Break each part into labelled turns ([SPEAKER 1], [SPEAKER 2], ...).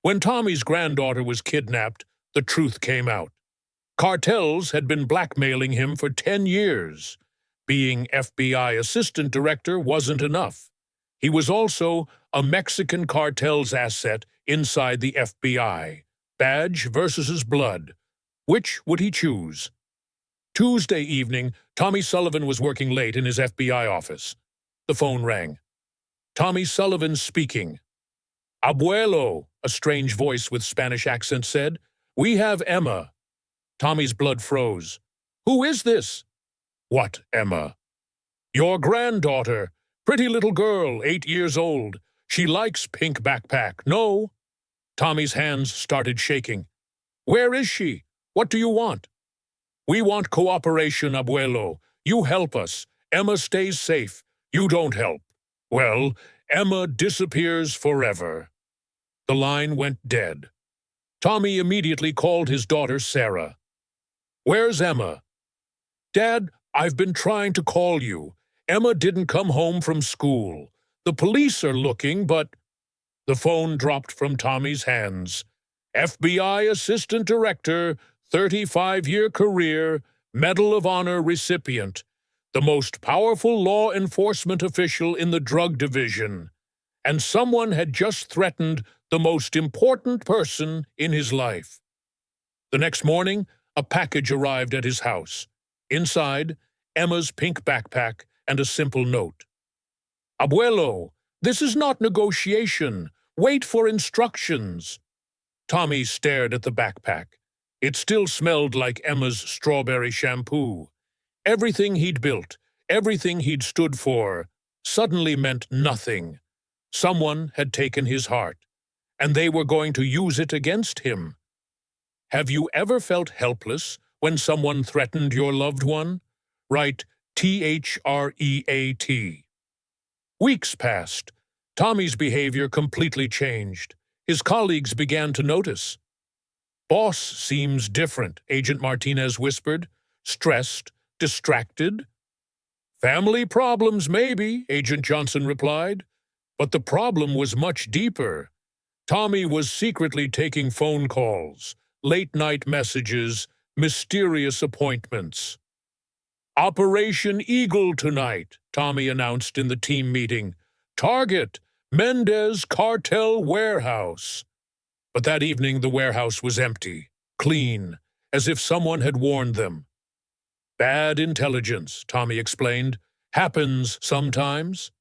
[SPEAKER 1] When Tommy's granddaughter was kidnapped, the truth came out. Cartels had been blackmailing him for 10 years. Being FBI assistant director wasn't enough. He was also a Mexican cartel's asset inside the FBI. Badge versus blood. Which would he choose? Tuesday evening, Tommy Sullivan was working late in his FBI office. The phone rang. Tommy Sullivan speaking. "Abuelo," a strange voice with Spanish accent said. "We have Emma." Tommy's blood froze. "Who is this?" "What, Emma?" "Your granddaughter. Pretty little girl, 8 years old. She likes pink backpack. No." Tommy's hands started shaking. "Where is she? What do you want?" "We want cooperation, Abuelo. You help us. Emma stays safe. You don't help. Well, Emma disappears forever." The line went dead. Tommy immediately called his daughter Sarah. "Where's Emma?" "Dad, I've been trying to call you. Emma didn't come home from school. The police are looking, but—" The phone dropped from Tommy's hands. FBI Assistant Director, 35-year career, Medal of Honor recipient, the most powerful law enforcement official in the drug division. And someone had just threatened the most important person in his life. The next morning, a package arrived at his house. Inside, Emma's pink backpack and a simple note. "Abuelo, this is not negotiation. Wait for instructions." Tommy stared at the backpack. It still smelled like Emma's strawberry shampoo. Everything he'd built, everything he'd stood for, suddenly meant nothing. Someone had taken his heart, and they were going to use it against him. Have you ever felt helpless when someone threatened your loved one? Write THREAT. Weeks passed. Tommy's behavior completely changed. His colleagues began to notice. "Boss seems different," Agent Martinez whispered. "Stressed, distracted." "Family problems, maybe," Agent Johnson replied. But the problem was much deeper. Tommy was secretly taking phone calls, late-night messages, mysterious appointments. "Operation Eagle tonight," Tommy announced in the team meeting. "Target, Mendez Cartel Warehouse." But that evening the warehouse was empty, clean, as if someone had warned them. "Bad intelligence," Tommy explained. "Happens sometimes."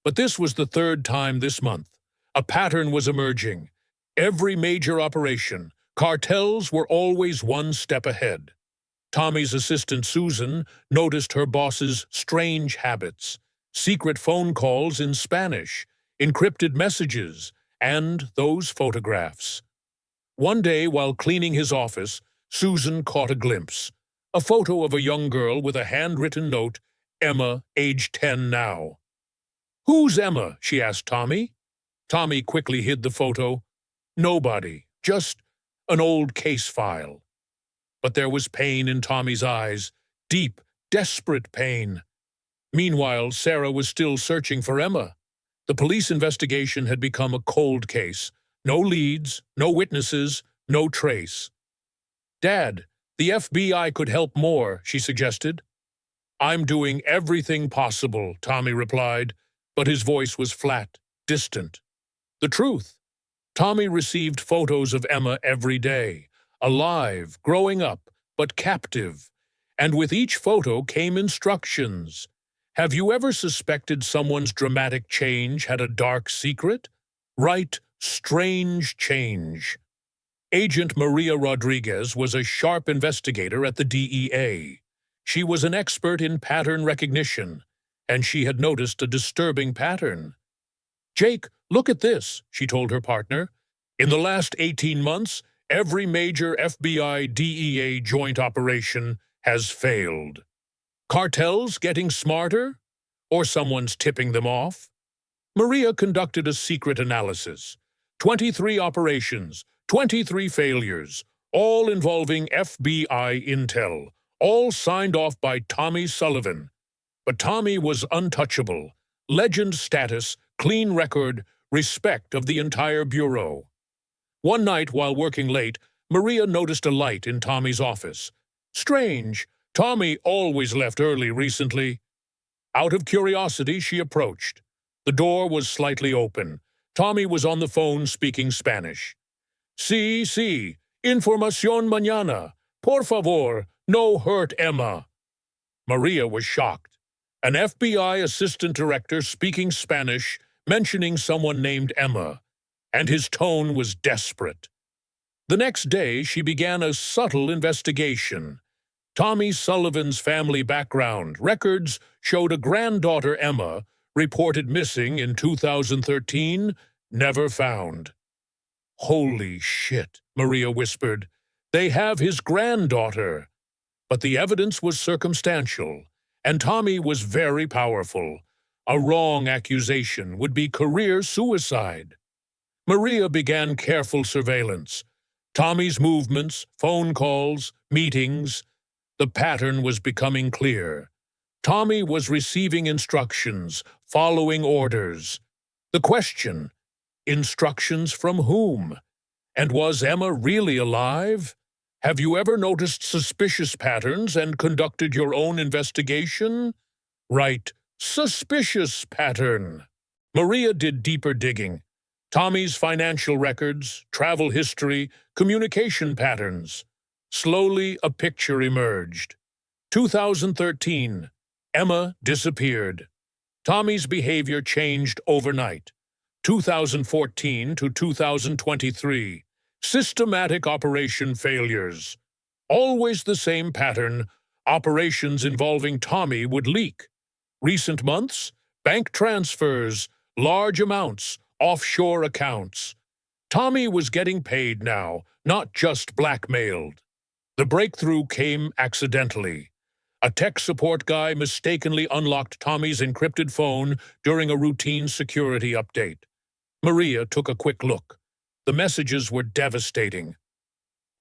[SPEAKER 1] But this was the third time this month. A pattern was emerging. Every major operation, cartels were always one step ahead. Tommy's assistant Susan noticed her boss's strange habits, secret phone calls in Spanish, encrypted messages, and those photographs. One day, while cleaning his office, Susan caught a glimpse. A photo of a young girl with a handwritten note, "Emma, age 10 now." "Who's Emma?" she asked Tommy. Tommy quickly hid the photo. "Nobody, just an old case file." But there was pain in Tommy's eyes, deep, desperate pain. Meanwhile, Sarah was still searching for Emma. The police investigation had become a cold case. No leads, no witnesses, no trace. "Dad, the FBI could help more," she suggested. "I'm doing everything possible," Tommy replied, but his voice was flat, distant. The truth. Tommy received photos of Emma every day, alive, growing up, but captive. And with each photo came instructions. Have you ever suspected someone's dramatic change had a dark secret? Write "strange change." Agent Maria Rodriguez was a sharp investigator at the DEA. She was an expert in pattern recognition, and she had noticed a disturbing pattern. "Jake, look at this," she told her partner. "In the last 18 months, every major FBI-DEA joint operation has failed. Cartels getting smarter? Or someone's tipping them off?" Maria conducted a secret analysis. 23 operations, 23 failures, all involving FBI intel, all signed off by Tommy Sullivan. But Tommy was untouchable. Legend status, clean record, respect of the entire bureau. One night, while working late, Maria noticed a light in Tommy's office. Strange, Tommy always left early recently. Out of curiosity, she approached. The door was slightly open. Tommy was on the phone speaking Spanish. Sí, información mañana. Por favor, no hurt Emma. Maria was shocked. An FBI assistant director speaking Spanish, mentioning someone named Emma, and his tone was desperate. The next day, she began a subtle investigation. Tommy Sullivan's family background records showed a granddaughter, Emma, reported missing in 2013, never found. Holy shit, Maria whispered. They have his granddaughter. But the evidence was circumstantial, and Tommy was very powerful. A wrong accusation would be career suicide. Maria began careful surveillance. Tommy's movements, phone calls, meetings. The pattern was becoming clear. Tommy was receiving instructions, following orders. The question, instructions from whom? And was Emma really alive? Have you ever noticed suspicious patterns and conducted your own investigation? Right, suspicious pattern. Maria did deeper digging. Tommy's financial records, travel history, communication patterns. Slowly, a picture emerged. 2013. Emma disappeared. Tommy's behavior changed overnight. 2014 to 2023. Systematic operation failures. Always the same pattern. Operations involving Tommy would leak. Recent months, bank transfers, large amounts, offshore accounts. Tommy was getting paid now, not just blackmailed. The breakthrough came accidentally. A tech support guy mistakenly unlocked Tommy's encrypted phone during a routine security update. Maria took a quick look. The messages were devastating.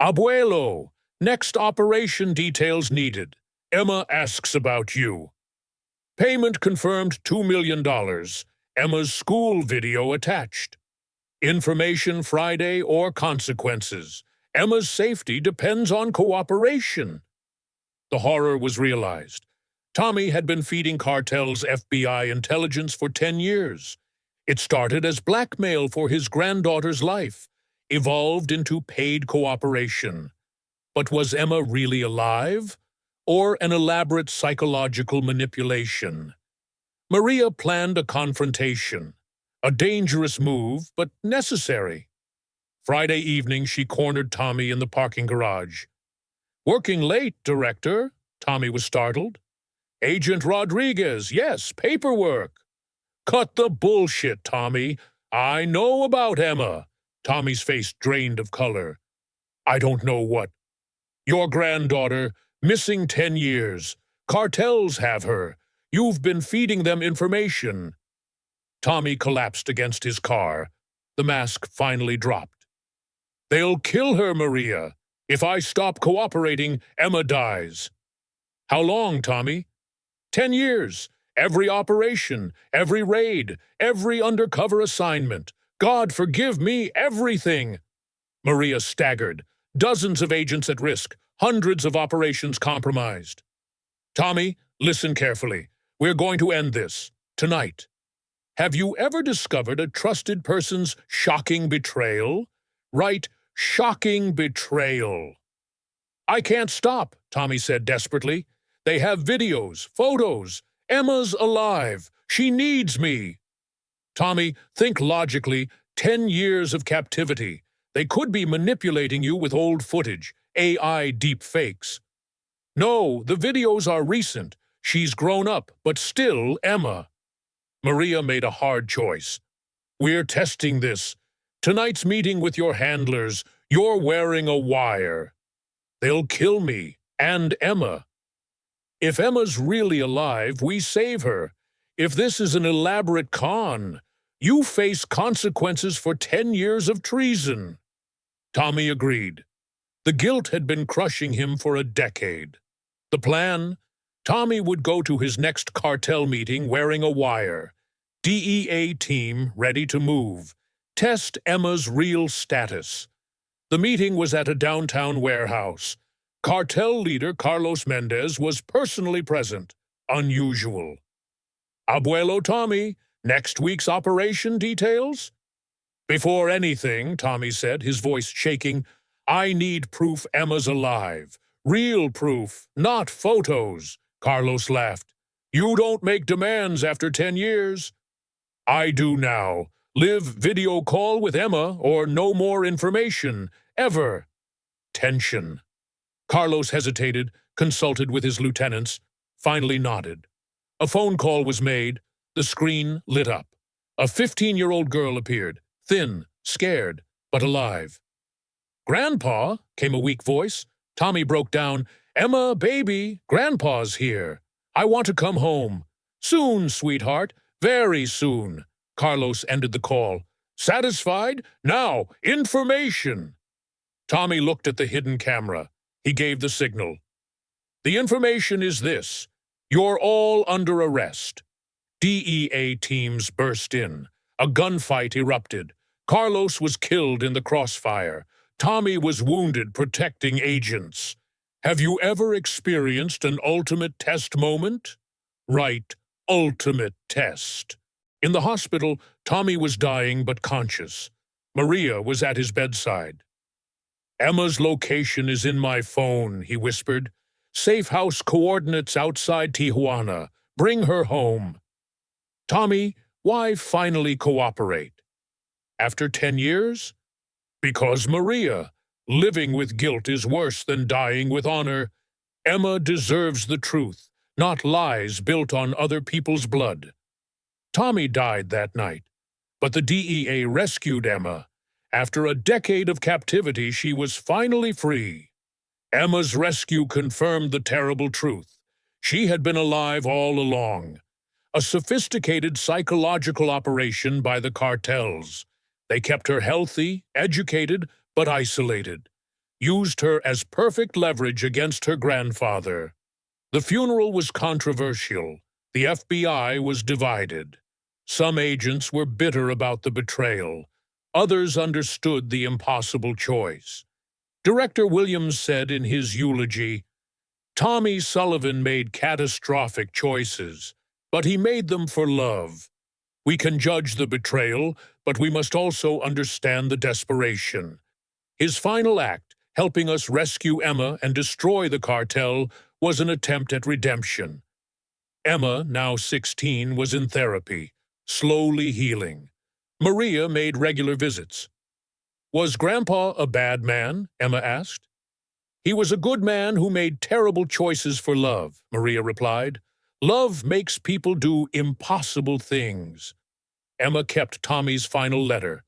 [SPEAKER 1] Abuelo, next operation details needed. Emma asks about you. Payment confirmed $2 million. Emma's school video attached. Information Friday or consequences. Emma's safety depends on cooperation. The horror was realized. Tommy had been feeding cartels FBI intelligence for 10 years. It started as blackmail for his granddaughter's life, evolved into paid cooperation. But was Emma really alive? Or an elaborate psychological manipulation? Maria planned a confrontation. A dangerous move, but necessary. Friday evening, she cornered Tommy in the parking garage. Working late, Director? Tommy was startled. Agent Rodriguez, yes, paperwork. Cut the bullshit, Tommy. I know about Emma. Tommy's face drained of color. I don't know what. Your granddaughter, missing 10 years. Cartels have her. You've been feeding them information. Tommy collapsed against his car. The mask finally dropped. They'll kill her, Maria. If I stop cooperating, Emma dies. How long, Tommy? 10 years. Every operation, every raid, every undercover assignment. God forgive me, everything. Maria staggered. Dozens of agents at risk. Hundreds of operations compromised. Tommy, listen carefully. We're going to end this. Tonight. Have you ever discovered a trusted person's shocking betrayal? Right, shocking betrayal. I can't stop, Tommy said desperately. They have videos, photos. Emma's alive. She needs me. Tommy, think logically. 10 years of captivity. They could be manipulating you with old footage, AI deep fakes. No, the videos are recent. She's grown up, but still Emma. Maria made a hard choice. We're testing this. Tonight's meeting with your handlers. You're wearing a wire. They'll kill me and Emma. If Emma's really alive, we save her. If this is an elaborate con, you face consequences for 10 years of treason. Tommy agreed. The guilt had been crushing him for a decade. The plan? Tommy would go to his next cartel meeting wearing a wire. DEA team ready to move. Test Emma's real status. The meeting was at a downtown warehouse. Cartel leader Carlos Mendez was personally present. Unusual. Abuelo Tommy, next week's operation details? Before anything, Tommy said, his voice shaking, I need proof Emma's alive. Real proof, not photos. Carlos laughed. You don't make demands after 10 years. I do now. Live video call with Emma or no more information. Ever. Tension. Carlos hesitated, consulted with his lieutenants, finally nodded. A phone call was made. The screen lit up. A 15-year-old girl appeared, thin, scared, but alive. Grandpa, came a weak voice. Tommy broke down. Emma, baby, Grandpa's here. I want to come home. Soon, sweetheart, very soon. Carlos ended the call. Satisfied? Now, information. Tommy looked at the hidden camera. He gave the signal. The information is this. You're all under arrest. DEA teams burst in. A gunfight erupted. Carlos was killed in the crossfire. Tommy was wounded protecting agents. Have you ever experienced an ultimate test moment? Right, ultimate test. In the hospital, Tommy was dying but conscious. Maria was at his bedside. Emma's location is in my phone, he whispered. Safe house coordinates outside Tijuana. Bring her home. Tommy, why finally cooperate? After 10 years? Because Maria. Living with guilt is worse than dying with honor. Emma deserves the truth, not lies built on other people's blood. Tommy died that night, but the DEA rescued Emma. After a decade of captivity, she was finally free. Emma's rescue confirmed the terrible truth. She had been alive all along. A sophisticated psychological operation by the cartels. They kept her healthy, educated, but isolated. Used her as perfect leverage against her grandfather. The funeral was controversial. The FBI was divided. Some agents were bitter about the betrayal. Others understood the impossible choice. Director Williams said in his eulogy, Tommy Sullivan made catastrophic choices, but he made them for love. We can judge the betrayal, but we must also understand the desperation. His final act, helping us rescue Emma and destroy the cartel, was an attempt at redemption. Emma, now 16, was in therapy, slowly healing. Maria made regular visits. Was Grandpa a bad man? Emma asked. He was a good man who made terrible choices for love, Maria replied. Love makes people do impossible things. Emma kept Tommy's final letter.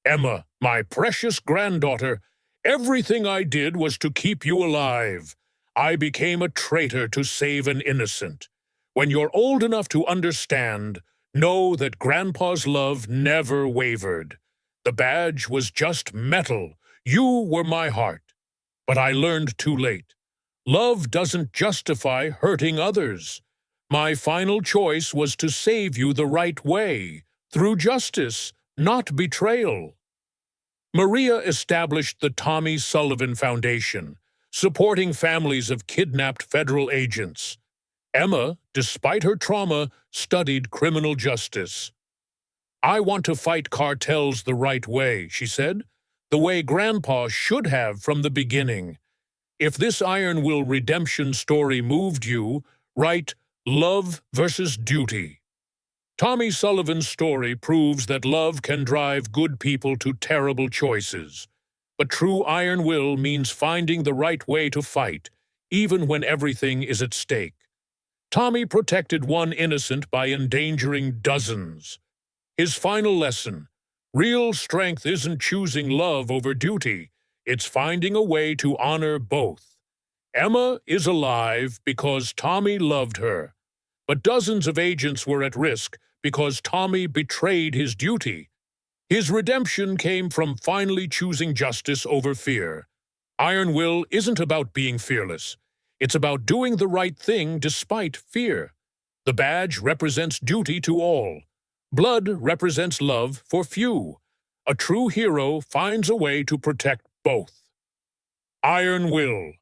[SPEAKER 1] Emma, my precious granddaughter, everything I did was to keep you alive. I became a traitor to save an innocent. When you're old enough to understand, know that Grandpa's love never wavered. The badge was just metal. You were my heart. But I learned too late. Love doesn't justify hurting others. My final choice was to save you the right way, through justice, not betrayal. Maria established the Tommy Sullivan Foundation, supporting families of kidnapped federal agents. Emma, despite her trauma, studied criminal justice. I want to fight cartels the right way, she said, the way Grandpa should have from the beginning. If this Iron Will redemption story moved you, write love versus duty. Tommy Sullivan's story proves that love can drive good people to terrible choices. But true iron will means finding the right way to fight, even when everything is at stake. Tommy protected one innocent by endangering dozens. His final lesson, real strength isn't choosing love over duty, it's finding a way to honor both. Emma is alive because Tommy loved her, but dozens of agents were at risk because Tommy betrayed his duty. His redemption came from finally choosing justice over fear. Iron will isn't about being fearless. It's about doing the right thing despite fear. The badge represents duty to all. Blood represents love for few. a true hero finds a way to protect both. Iron will.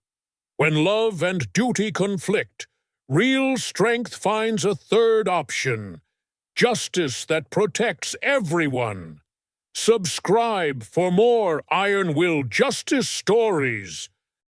[SPEAKER 1] When love and duty conflict, real strength finds a third option: justice that protects everyone. Subscribe for more Iron Will Justice stories.